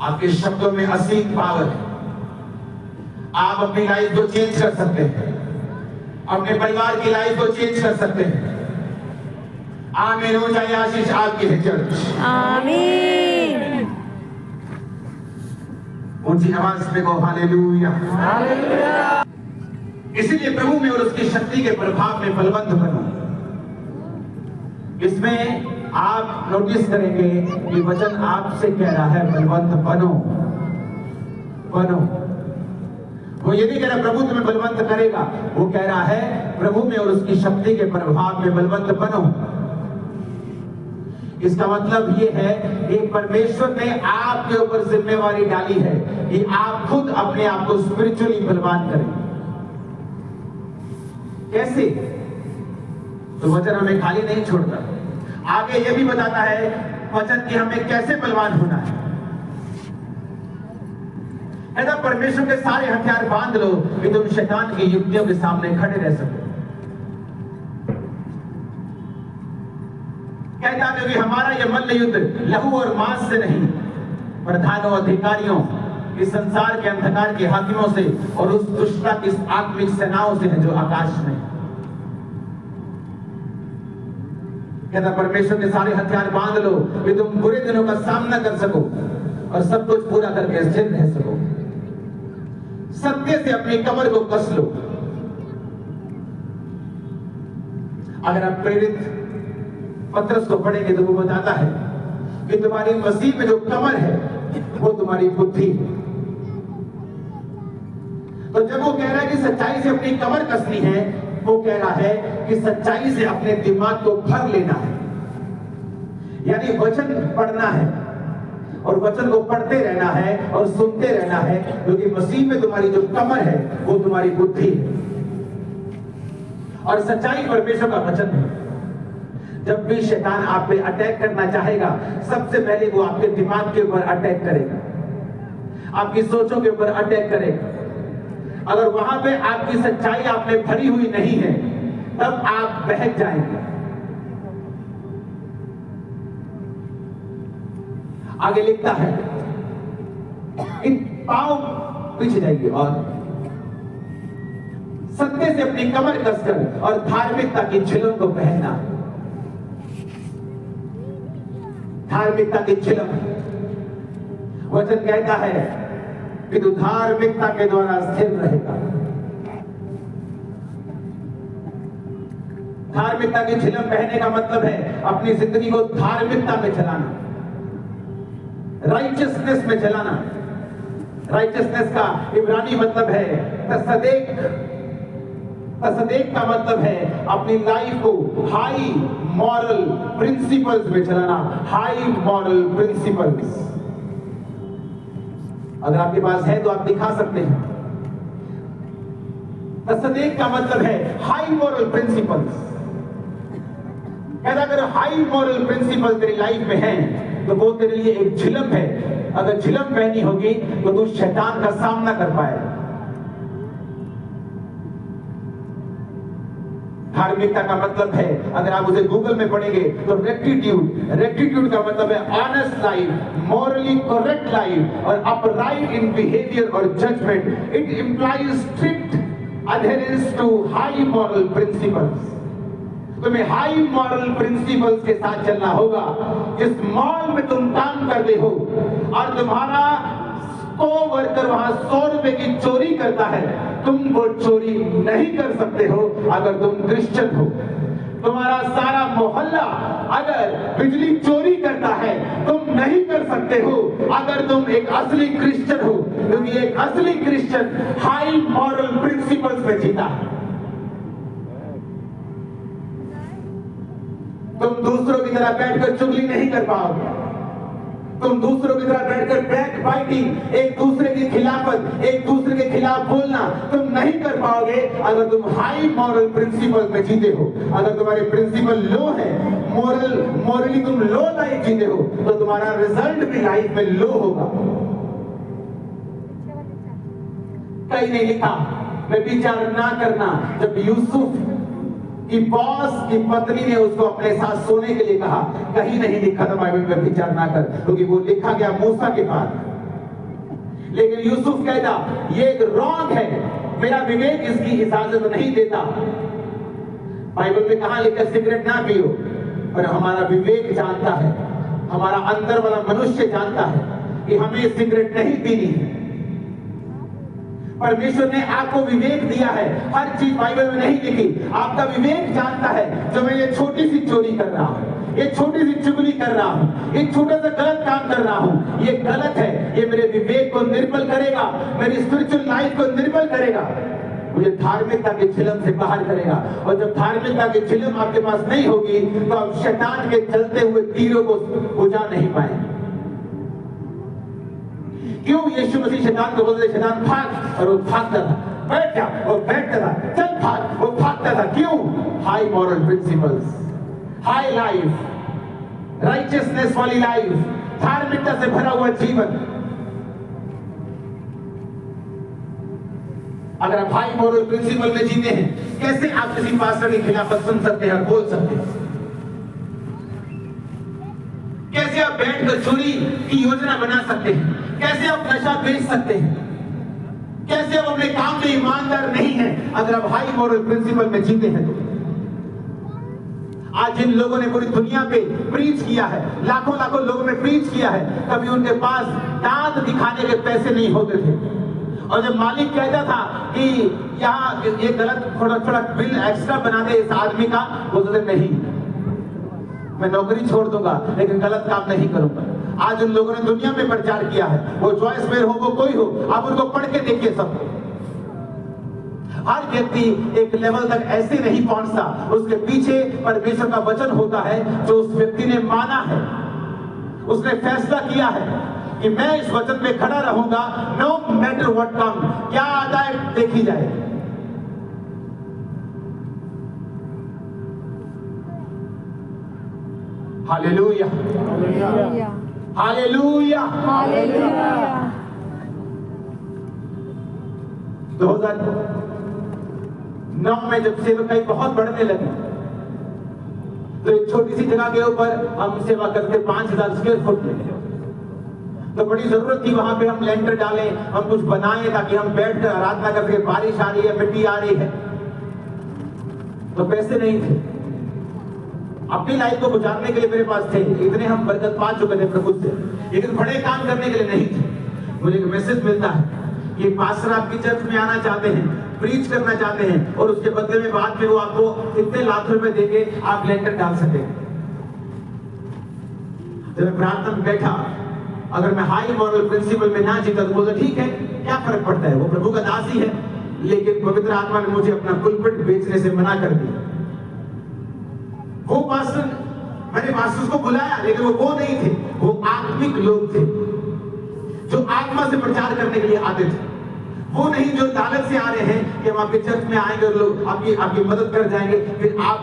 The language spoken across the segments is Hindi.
आपके शब्दों में असीम पावर है। आप अपनी लाइफ को चेंज कर सकते हैं, अपने परिवार की लाइफ को चेंज कर सकते हैं। आमीन हो जाए आशीष आपकी है चर्च। आमीन। ऊंची आवाज में कहो हालेलुया। हालेलुया। इसलिए प्रभु में और उसकी शक्ति के प्रभाव में बलवंत बनो। इसमें आप नोटिस करेंगे कि वचन आपसे कह रहा है बलवंत बनो बनो। वो ये नहीं कह रहा प्रभु तुम्हें बलवंत करेगा, वो कह रहा है प्रभु में और उसकी शक्ति के प्रभाव में बलवंत बनो। इसका मतलब ये है कि परमेश्वर ने आपके ऊपर जिम्मेवारी डाली है कि आप खुद अपने आप को स्पिरिचुअली बलवान करें। कैसे? तो वचन हमें खाली नहीं छोड़ता, आगे ये भी बताता है वचन कि हमें कैसे बलवान होना है। ऐसा परमेश्वर के सारे हथियार बांध लो कि तुम शैतान की युक्तियों के सामने खड़े रह सको। कहता है कि हमारा यह मल्ल युद्ध लहू और मांस से नहीं, प्रधानों अधिकारियों, इस संसार के अंधकार के हाकिमों से और उस दुष्टता की आत्मिक सेनाओं से है जो आकाश में। कहता परमेश्वर के सारे हथियार बांध लो कि तुम बुरे दिनों का सामना कर सको और सब कुछ पूरा करके स्थिर रह सको। सत्य से अपनी कमर को कस लो। अगर आप प्रेरित पत्रस को पढ़ेंगे तो वो बताता है कि तुम्हारी मसीह में जो कमर है वो तुम्हारी बुद्धि है। तो जब वो कह रहा है कि सच्चाई से अपनी कमर कसनी है, वो कह रहा है कि सच्चाई से अपने दिमाग को भर लेना है। यानी वचन पढ़ना है और वचन को पढ़ते रहना है और सुनते रहना है, क्योंकि मसीह में तुम्हारी जो कमर है वो तुम्हारी बुद्धि है और सच्चाई परमेश्वर का वचन है। जब भी शैतान आप पे अटैक करना चाहेगा, सबसे पहले वो आपके दिमाग के ऊपर अटैक करेगा, आपकी सोचों के ऊपर अटैक करेगा। अगर वहां पे आपकी सच्चाई आप में भरी हुई नहीं है, तब आप बहक जाएंगे। आगे लिखता है इन पांव पीछे जाइए और सत्य से अपनी कमर कसकर और धार्मिकता की झिलम को पहनना। धार्मिकता की झिलम, वचन कहता है कि तू धार्मिकता के द्वारा स्थिर रहेगा। धार्मिकता की झिलम पहनने का मतलब है अपनी जिंदगी को धार्मिकता में चलाना, राइचियसनेस में चलाना। राइचियसनेस का इब्रानी मतलब है तसदेक। तसदेक का मतलब है अपनी लाइफ को हाई मॉरल प्रिंसिपल्स में चलाना। हाई मॉरल प्रिंसिपल्स अगर आपके पास है तो आप दिखा सकते हैं। तसदेक का मतलब है हाई मॉरल प्रिंसिपल्स। अगर हाई मॉरल प्रिंसिपल तेरी लाइफ में है तो वो तेरे लिए एक झिलम है। अगर झिलम पहनी होगी तो तू शैतान का सामना कर पाएगा। धार्मिकता का मतलब है, अगर आप उसे गूगल में पढ़ेंगे तो रेक्टिट्यूड। रेक्टिट्यूड का मतलब है honest life, morally correct life और अपराइट इन बिहेवियर और judgement. It implies strict adherence to high moral principles. तुम्हें हाई मॉरल प्रिंसिपल्स के साथ चलना होगा। जिस मॉल में तुम काम करते हो और तुम्हारा वर्कर वहां 100 रुपए की चोरी करता है, तुम वो चोरी नहीं कर सकते हो अगर तुम क्रिश्चियन हो। तुम्हारा सारा मोहल्ला अगर बिजली चोरी करता है, तुम नहीं कर सकते हो अगर तुम एक असली क्रिश्चियन हो, क्योंकि एक असली क्रिश्चियन हाई मॉरल प्रिंसिपल्स में जीता है। तुम दूसरों की तरह बैठकर चुगली नहीं कर पाओगे। तुम दूसरों की तरह बैठकर बैक बाइटिंग, एक दूसरे की खिलाफत, एक दूसरे के खिलाफ बोलना तुम नहीं कर पाओगे अगर तुम हाई मॉरल प्रिंसिपल में जीते हो। अगर तुम्हारे प्रिंसिपल लो है, मॉरली तुम लो लाइफ जीते हो, तो तुम्हारा रिजल्ट भी लाइफ में लो होगा। कहीं नहीं लिखा व्यभिचार ना करना। जब यूसुफ की बॉस की पत्नी ने उसको अपने साथ सोने के लिए कहा, कहीं नहीं लिखा था बाइबल में व्यभिचार ना कर, क्योंकि वो लिखा गया मूसा के बाद। लेकिन यूसुफ कहता ये एक रॉन्ग है, मेरा विवेक इसकी इजाजत नहीं देता। बाइबल में कहा लिखा सिगरेट ना पियो, पर हमारा विवेक जानता है, हमारा अंदर वाला मनुष्य जानता है कि हमें सिगरेट नहीं पीनी है। परमेश्वर ने आपको विवेक दिया है, हर चीज बाइबल में नहीं लिखी। आपका विवेक जानता है जो मैं ये छोटी सी चोरी कर रहा हूं, ये छोटी सी चुगली कर रहा हूं, ये छोटा सा गलत काम कर रहा हूं, ये गलत है, ये मेरे विवेक को निर्मल करेगा, मेरी स्पिरिचुअल लाइफ को निर्मल करेगा, मुझे धार्मिकता के चिलम से बाहर करेगा। और जब धार्मिकता की चिलम आपके पास नहीं होगी तो आप शैतान के चलते हुए तीरों को बुझा नहीं पाएंगे। क्यों यीशु मसीह शैतान को बोलते शैतान भाग, और वो भागता था, बैठ जा, वो बैठता था, चल भाग, वो भागता था। क्यों? High moral principles, high life, righteousness वाली लाइफ, धार्मिकता से भरा हुआ जीवन। अगर आप हाई मॉरल प्रिंसिपल में जीते हैं, कैसे आप किसी पास्टर के खिलाफ सुन सकते हैं और बोल सकते हैं? कैसे आप बैठकर चोरी की योजना बना सकते हैं? कैसे आप नशा बेच सकते हैं? कैसे आप अपने काम में ईमानदार नहीं हैं अगर आप हाई मॉरल प्रिंसिपल में जीते हैं? तो आज जिन लोगों ने पूरी दुनिया पे प्रीच किया है, लाखों लाखों लोगों ने प्रीच किया है, कभी उनके पास दांत दिखाने के पैसे नहीं होते थे। और जब मालिक कहता था कि यहाँ ये गलत थोड़ा थोड़ा बिल एक्स्ट्रा बना दे इस आदमी का, बोलते नहीं, मैं नौकरी छोड़ दूंगा लेकिन गलत काम नहीं करूंगा। आज उन लोगों ने दुनिया में प्रचार किया है, वो जॉयस मेयर हो, वो कोई हो, आप उनको पढ़ के देखिए। सब हर व्यक्ति एक लेवल तक ऐसे नहीं पहुंचता, उसके पीछे परमेश्वर का वचन होता है जो उस व्यक्ति ने माना है, उसने फैसला किया है कि मैं इस वचन में खड़ा रहूंगा, नो मैटर व्हाट कम, क्या आता है देखी जाए। Hallelujah, hallelujah, hallelujah. 2009 में जब सेवकाई बहुत बढ़ने लगी तो एक छोटी सी जगह के ऊपर हम सेवा करते 5000 स्क्वायर फुट में, तो बड़ी जरूरत थी वहां पे हम लेंटर डालें, हम कुछ बनाएं ताकि हम बैठकर आराधना कर सके। बारिश आ रही है, मिट्टी आ रही है, तो पैसे नहीं थे। अपनी लाइफ को गुजारने के लिए मेरे पास थे, इतने हम बरकत पा चुके थे प्रभु से, लेकिन बड़े काम करने के लिए नहीं थे। मुझे एक मैसेज मिलता है कि पास्टर आपकी चर्च में आना चाहते हैं, प्रीच करना चाहते हैं, और उसके बदले में बाद में वो आपको इतने लाख रुपए देंगे, आप लेंटर डाल सकेंगे। जब मैं प्रार्थना में बैठा, अगर मैं हाई मॉरल प्रिंसिपल में ना जीता तो बोला ठीक है, क्या फर्क पड़ता है, वो प्रभु का दास ही है। लेकिन पवित्र आत्मा ने मुझे अपना पुलपिट बेचने से मना कर दिया। वो पास्टर, मैंने पास्टर्स को बुलाया लेकिन वो नहीं थे, वो आत्मिक लोग थे जो आत्मा से प्रचार करने के लिए आते थे। वो नहीं जो लालच से आ रहे हैं कि हम आपके चर्च में आएंगे और लोग आपकी मदद कर जाएंगे, फिर आप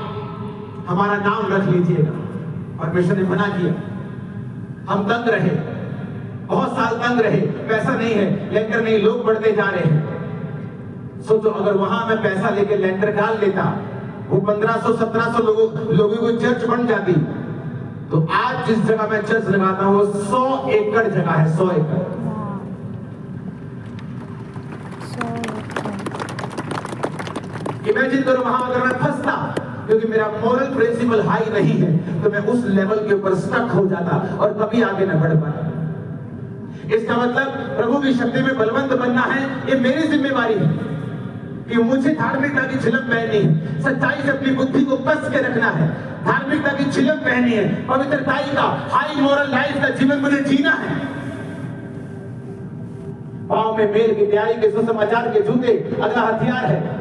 हमारा नाम रख लीजिएगा। परमेश्वर ने मना किया। हम तंग रहे, बहुत साल तंग रहे, पैसा नहीं है, लेंटर नहीं, लोग बढ़ते जा रहे हैं। सोचो अगर वहां मैं पैसा लेके लेंटर डाल लेता, वो 1500-1700 लोगों की चर्च बन जाती, तो आज जिस जगह मैं चर्च लगाता हूं वो 100 एकड़ जगह है, 100 एकड़। इमेजिन करो वहां अगर मैं फंसता, क्योंकि मेरा मॉरल प्रिंसिपल हाई नहीं है, तो मैं उस लेवल के ऊपर स्टक हो जाता और कभी आगे न बढ़ पाता। इसका मतलब प्रभु की शक्ति में बलवंत बनना है, ये मेरी जिम्मेवारी है कि मुझे धार्मिकता की झिलम पहननी है, सच्चाई से अपनी बुद्धि को कस के रखना है, धार्मिकता की झिलम पहननी है, पवित्रताई का हाई मॉरल लाइफ का जीवन मुझे जीना है। पांव में मेल की तैयारी के सुसमाचार के जूते अगला हथियार है,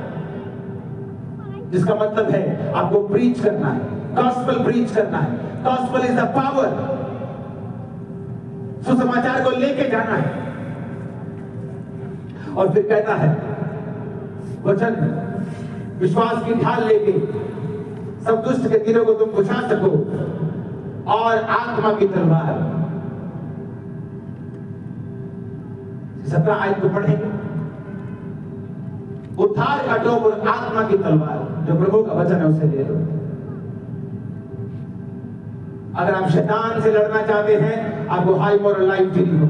जिसका मतलब है आपको प्रीच करना है, गॉस्पेल प्रीच करना है। गॉस्पेल इज द पावर, सुसमाचार को लेके जाना है। और फिर कहता है वचन, विश्वास की ढाल लेके सब दुष्ट के तीरों को तुम बुझा सको, और आत्मा की तलवार। 17 आयत को पढ़ेंगे, उद्धार का टोप और आत्मा की तलवार, जो प्रभु का वचन है उसे ले लो। अगर आप शैतान से लड़ना चाहते हैं, आपको हाई मॉरल लाइफ जीनी हो।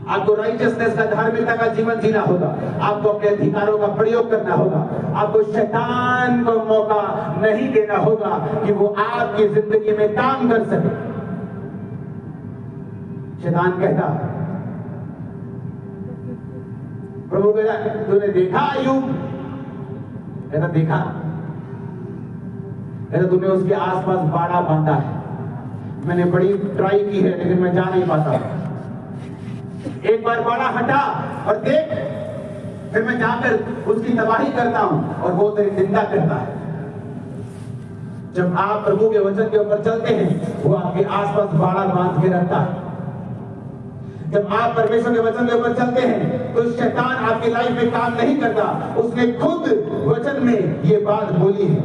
आपको राइचियसनेस का, धार्मिकता का जीवन जीना होगा। आपको अपने अधिकारों का प्रयोग करना होगा। आपको शैतान को मौका नहीं देना होगा कि वो आपकी जिंदगी में काम कर सके। शैतान कहता, प्रभु कहता, तूने देखा अय्यूब? कहता देखा। कहता तूने उसके आसपास बाड़ा बांधा है, मैंने बड़ी ट्राई की है लेकिन मैं जा नहीं पाता। एक बार बाड़ा हटा और देख, फिर मैं जाकर उसकी तबाही करता हूं और वो तेरी निंदा करता है। जब आप प्रभु के वचन के ऊपर चलते हैं, वो आपके आसपास बाड़ा बांध के रखता है। जब आप परमेश्वर के वचन के ऊपर चलते हैं तो शैतान आपकी लाइफ में काम नहीं करता। उसने खुद वचन में ये बात बोली है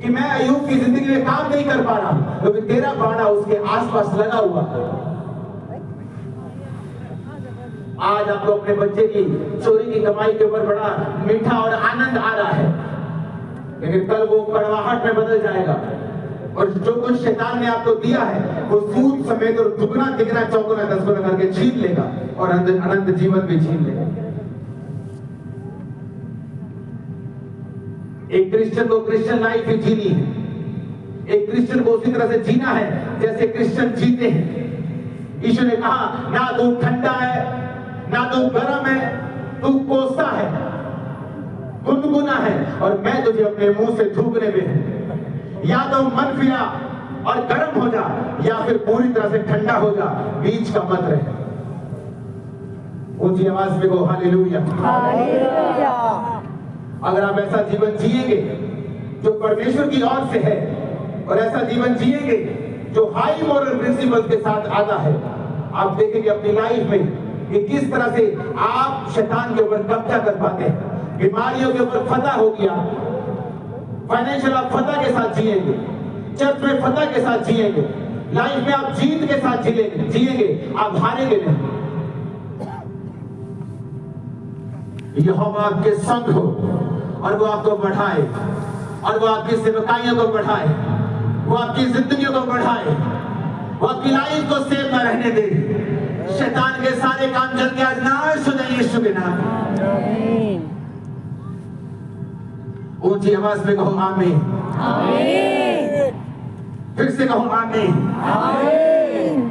कि मैं अय्यूब की जिंदगी में काम नहीं कर पा रहा क्योंकि तेरा बाड़ा उसके आसपास लगा हुआ है। आज आपको अपने बच्चे की चोरी की कमाई के ऊपर बड़ा मीठा और आनंद आ रहा है, लेकिन कल वो कड़वाहट में बदल जाएगा और जो कुछ शैतान ने आपको दिया है वो सूद समेत और दुगना तिगना चौगुना दसगुना करके छीन लेगा और अनंत जीवन भी छीन लेगा। एक क्रिश्चियन को क्रिश्चियन लाइफ ही जीनी है। एक क्रिश्चियन को उसी तरह से जीना है जैसे क्रिश्चियन जीते हैं। यीशु ने कहा, ना तू ठंडा है ना तू गर्म है, तू कोसा है, गुनगुना है और मैं तुझे अपने मुंह से थूकने में हूं। या तो मन फिरा और गर्म हो जा या फिर पूरी तरह से ठंडा हो जा, बीच का मत रहे। ऊंची आवाज में कहो हालेलुया। हालेलुया। अगर आप ऐसा जीवन जिएंगे जो परमेश्वर की ओर से है और ऐसा जीवन जिएंगे जो हाई मॉरल प्रिंसिपल्स के साथ आता है, आप देखेंगे अपनी लाइफ में कि किस तरह से आप शैतान के ऊपर कब्जा कर पाते हैं। बीमारियों के ऊपर फतह हो गया, फाइनेंशियल आप फतह के साथ जिएंगे, चर्च में फतह के साथ जिएंगे, लाइफ में आप जीत के साथ जिएंगे, आप हारेंगे नहीं। यहोवा आपके संग हो और वो आपको बढ़ाए और वो आपकी सेवकाइयों को बढ़ाए, वो आपकी जिंदगियों को बढ़ाए, वो आपकी लाइफ को सेव न रहने दे। शैतान के सारे काम जल के आज नाश हो जाए यीशु के नाम। ऊंची आवाज में कहो आमीन। आमीन। फिर से कहो आमीन। आमीन।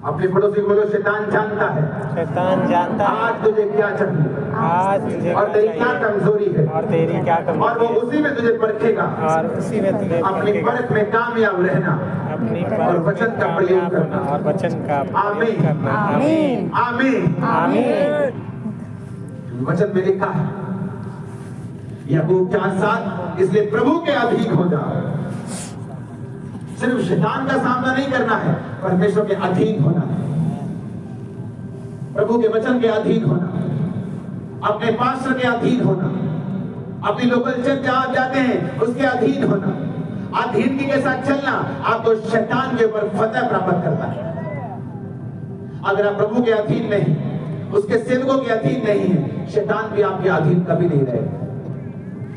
अपने पड़ोसी को बोलो, शैतान जानता है, शैतान जानता है आज तुझे क्या चाहिए, आज तुझे और तेरी क्या चाहिए कमजोरी है, और तेरी क्या और वो कमजोरी है, उसी में तुझे परखेगा। और उसी में तुझे अपनी परखेगा। परख में कामयाब रहना अपनी और वचन का प्रयोग करना और वचन का आमीन। प्रयोग करना। आमीन। आमीन। आमीन। वचन में लिखा है याकूब 4:7, इसलिए प्रभु के अधीन हो जाओ। सिर्फ शैतान का सामना नहीं करना है, परमेश्वर के अधीन होना है, प्रभु के वचन के अधीन होना, अपने पास्टर के अधीन होना, अपनी लोकल चर्च जहां आप जाते हैं उसके अधीन होना। अधीनगी के साथ चलना आपको शैतान के ऊपर फतह प्राप्त करता है। अगर आप प्रभु के अधीन नहीं, उसके सेवकों के अधीन नहीं है, शैतान भी आपके अधीन कभी नहीं रहेगा,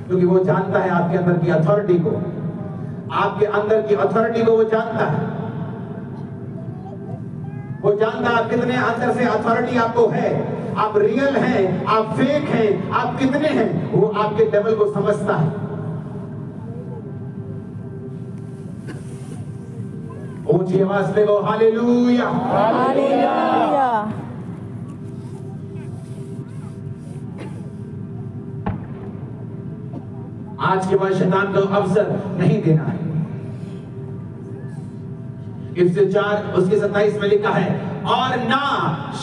क्योंकि वो जानता है आपके अंदर की अथॉरिटी को, आपके अंदर की अथॉरिटी को वो जानता है। वो जानता है आप कितने अंदर से अथॉरिटी आपको है, आप रियल हैं, आप फेक हैं, आप कितने हैं, वो आपके लेवल को समझता है। ऊंची आवाज में वो हालेलुया। हालेलुया। आज के बाद शैतान को अवसर नहीं देना है। इससे 4 उसके 27 में लिखा है, और ना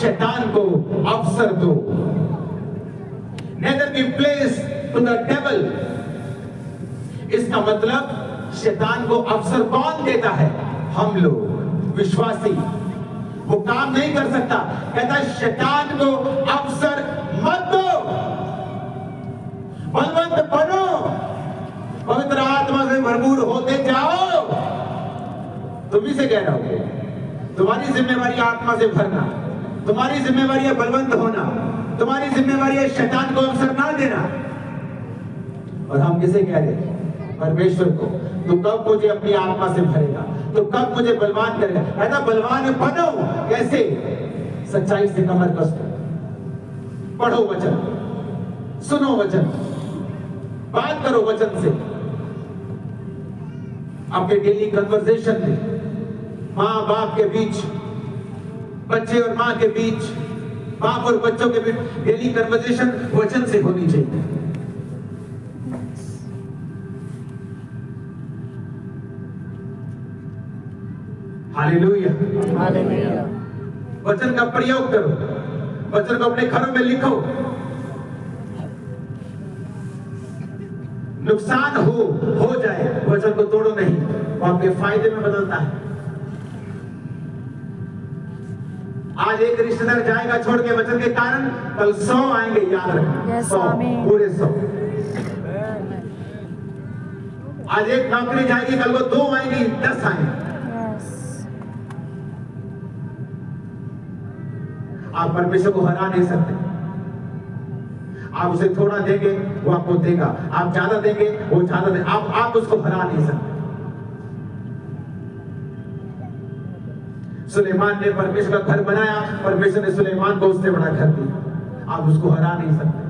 शैतान को अवसर दो। Neither give place to the devil. इसका मतलब शैतान को अवसर कौन देता है? हम लोग विश्वासी। वो काम नहीं कर सकता, कहता शैतान को अवसर मत दो, बलवंत बनो, पवित्र आत्मा से भरपूर होते जाओ। तुम ही से कह रहा हूं, तुम्हारी जिम्मेवारी आत्मा से भरना, तुम्हारी जिम्मेवारी है बलवंत होना, तुम्हारी जिम्मेवारी है शैतान को अवसर ना देना। और हम किसे कह रहे हैं? परमेश्वर को, तू कब मुझे अपनी आत्मा से भरेगा, तो कब मुझे बलवान करेगा। कहता बलवान बनो, कैसे? सच्चाई से कमर कसो, पढ़ो वचन, सुनो वचन, बात करो वचन से, अपने डेली कन्वर्सेशन में, माँ बाप के बीच, बच्चे और माँ के बीच, बाप और बच्चों के बीच डेली कन्वर्सेशन वचन से होनी चाहिए। Hallelujah, hallelujah. वचन का प्रयोग करो, वचन को अपने घरों में लिखो। नुकसान हो जाए, वचन को तोड़ो नहीं, वो आपके फायदे में बदलता है। आज एक रिश्तेदार जाएगा छोड़ के वचन के कारण, कल 100 आएंगे, याद रखना। Yes, 100, आमीन। पूरे 100। आज एक नौकरी जाएगी, कल को 2 आएंगी, 10 आएंगे। आप परमेश्वर को हरा नहीं सकते। आप उसे थोड़ा देंगे, वो आपको देगा। आप ज्यादा देंगे, वो ज्यादा देगा। आप उसको हरा नहीं सकते। सुलेमान ने परमेश्वर का घर बनाया, परमेश्वर ने सुलेमान को उससे बड़ा घर दिया। आप उसको हरा नहीं सकते।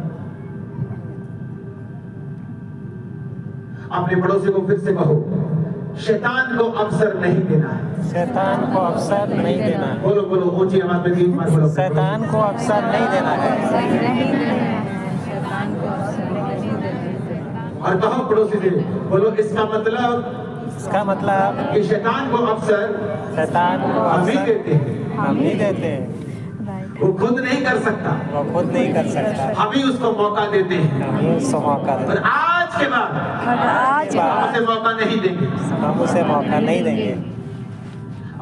अपने पड़ोसी को फिर से कहो, शैतान को अवसर नहीं देना है। शैतान को अवसर नहीं देना है। बोलो बोलो, ऊंची आवाज में 3 बार बोलो। शैतान को अवसर नहीं देना है। और कहो पड़ोसी से, बोलो इसका मतलब, इसका मतलब कि शैतान को अवसर शैतान को हम ही अवसर देते हैं। हम ही देते हैं। वो खुद नहीं कर सकता, वो खुद नहीं कर सकता, हम ही उसको मौका देते हैं। हम ही उसको मौका देते और आज के बाद आज हम उसे मौका नहीं देंगे। हैं। हम उसे मौका नहीं देंगे।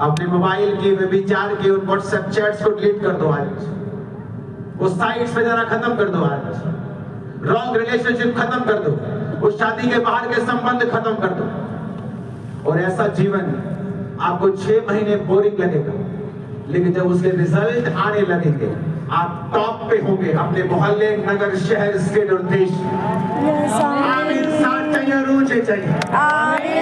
अपने मोबाइल की, विचार की, उन व्हाट्सएप चैट्स को डिलीट कर दो आज। वो साइट्स पे जाना खत्म कर दो आज। रॉन्ग रिलेशनशिप खत्म कर दो। वो शादी के बाहर के संबंध खत्म कर दो। और ऐसा जीवन आपको 6 महीने बोरिंग लगेगा, लेकिन जब उसके रिजल्ट आने लगेंगे, आप टॉप पे होंगे अपने मोहल्ले, नगर, शहर, स्टेट और देश। Yes, आमीन। साथ चाहिए, ऊंचे चाहिए। आमीन।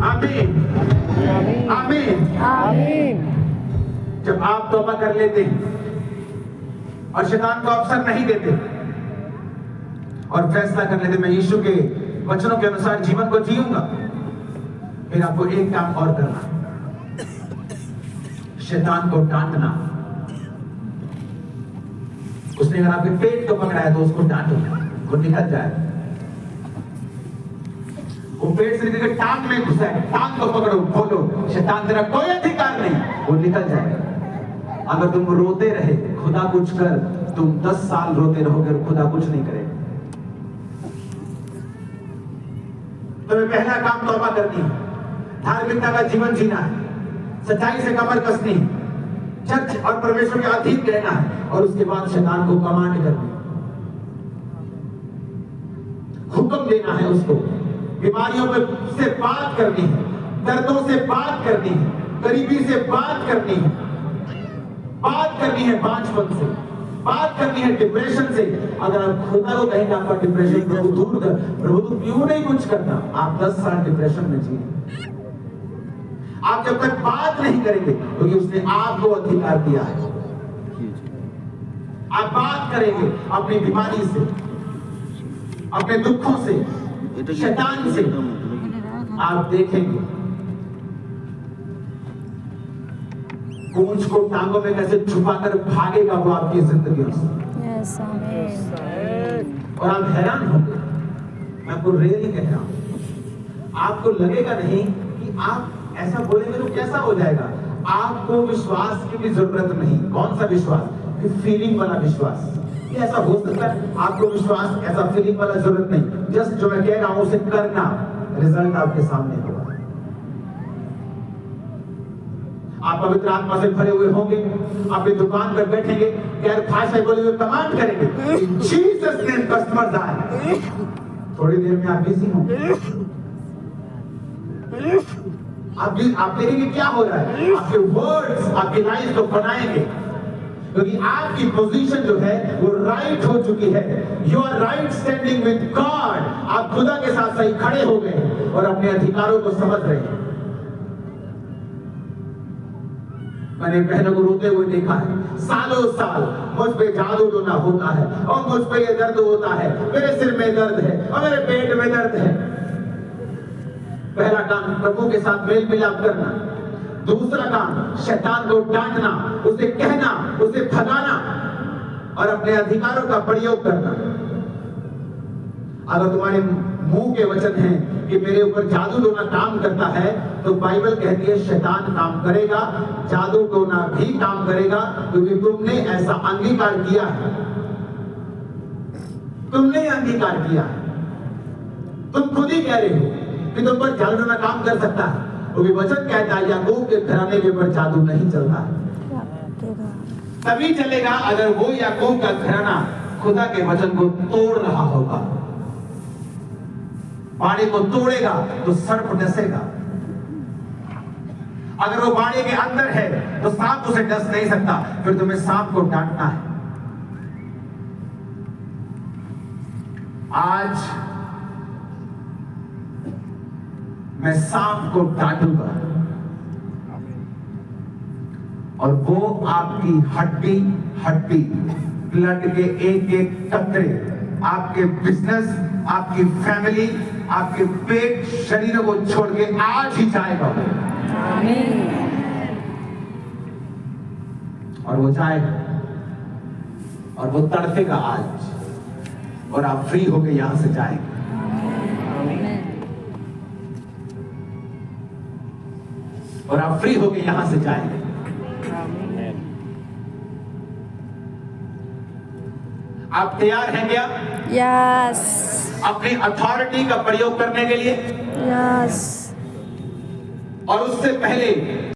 आमीन, आमीन। आमीन। जब आप तौबा कर लेते हैं और शैतान को अवसर नहीं देते और फैसला कर लेते, मैं यीशु के वचनों के अनुसार जीवन को जीऊंगा, फिर आपको एक काम और करना, शैतान को डांटना। उसने अगर आपके पेट को पकड़ा है तो उसको डांटो, वो निकल जाए। वो पेट से निकल के टांग में घुसा है, टांग को पकड़ो, खोलो। शैतान तेरा कोई अधिकार नहीं, वो निकल जाएगा। अगर तुम रोते रहे, खुदा कुछ कर, तुम 10 साल रोते रहोगे और खुदा कुछ नहीं करेगा। तुम्हें पहला काम तौबा करनी है, धार्मिकता का जीवन जीना है, सच्चाई से कमर कसनी है, चर्च और परमेश्वर के अधीन रहना है, और उसके बाद शैतान को कमांड करनी है, हुक्म देना है उसको। बीमारियों से बात करनी है, दर्दों से बात करनी है, गरीबी से बात करनी है, बात करनी है बांझपन से, बात करनी है डिप्रेशन से। अगर आप खुदा को कहेंगे आपका डिप्रेशन प्रभु दूर कर, प्रभु तू क्यों नहीं कुछ करता, आप 10 साल डिप्रेशन में जिए। आप जब तक बात नहीं करेंगे, क्योंकि उसने आपको अधिकार दिया है। आप बात करेंगे अपनी बीमारी से, अपने दुखों से, शैतान से, आप देखेंगे पूंछ को टांगों में कैसे छुपाकर भागेगा वो आपकी जिंदगी से। Yes, आमीन। और आप हैरान होंगे, मैं आपको रियली कह रहा हूं, आपको लगेगा नहीं कि आप ऐसा बोलेंगे तो कैसा हो जाएगा। आपको विश्वास की भी जरूरत नहीं। कौन सा विश्वास? फीलिंग वाला विश्वास। कि ऐसा हो सकता है, आपको विश्वास ऐसा फीलिंग वाला जरूरत नहीं। जस्ट जो मैं कह रहा हूं उसे करना, रिजल्ट आपके सामने होगा। आप पवित्र आत्मा से भरे हुए होंगे, अपनी दुकान पर बैठेंगे, गैर भाषा बोले हुए कमांड करेंगे, इन जीसस नेम कस्टमर्स आए, थोड़ी देर में आप बिजी होंगे। आप देखेंगे क्या हो रहा है, आपके वर्ड्स आपकी लाइफ को बनाएंगे, क्योंकि आपकी पोजीशन जो है वो राइट हो चुकी है। You are right standing with God. आप खुदा के साथ सही खड़े हो गए और अपने अधिकारों को समझ रहे हैं। मैंने बहनों को रोते हुए देखा है, सालों साल मुझ पे जादू टोना होता है और मुझ पे ये दर्द होता है, मेरे सिर में दर्द है और मेरे पेट में दर्द है। पहला काम प्रभु के साथ मेल मिलाप करना, दूसरा काम शैतान को डांटना, उसे कहना, उसे भगाना और अपने अधिकारों का प्रयोग करना। अगर तुम्हारे मुंह के वचन हैं कि मेरे ऊपर जादू टोना काम करता है, तो बाइबल कहती है शैतान काम करेगा, जादू टोना भी काम करेगा, क्योंकि तुमने ऐसा अंगीकार किया है। तुमने अंगीकार किया है, तुम खुद ही कह रहे हो कि तुम पर जादू टोना काम कर सकता है। वो भी वचन कहता है याकूब के घराने के ऊपर जादू नहीं चलता है। तभी चलेगा अगर वो याकूब का घराना खुदा के वचन को तोड़ रहा होगा। बाड़े को तोड़ेगा तो सर्प डसेगा। अगर वो बाड़े के अंदर है तो सांप उसे डस नहीं सकता, फिर तुम्हें सांप को डांटना है। आज मैं सांप को डांटूंगा और वो आपकी हड्डी हड्डी, ब्लड के एक एक कतरे, आपके बिजनेस, आपकी फैमिली, आपके पेट, शरीरों को छोड़ के आज ही जाएगा। और वो जाएगा और वो तड़पेगा आज, और आप फ्री होके यहां से जाएंगे। और आप फ्री होके यहां से जाएंगे। आप तैयार हैं क्या? यस अपनी अथॉरिटी का प्रयोग करने के लिए? यस और उससे पहले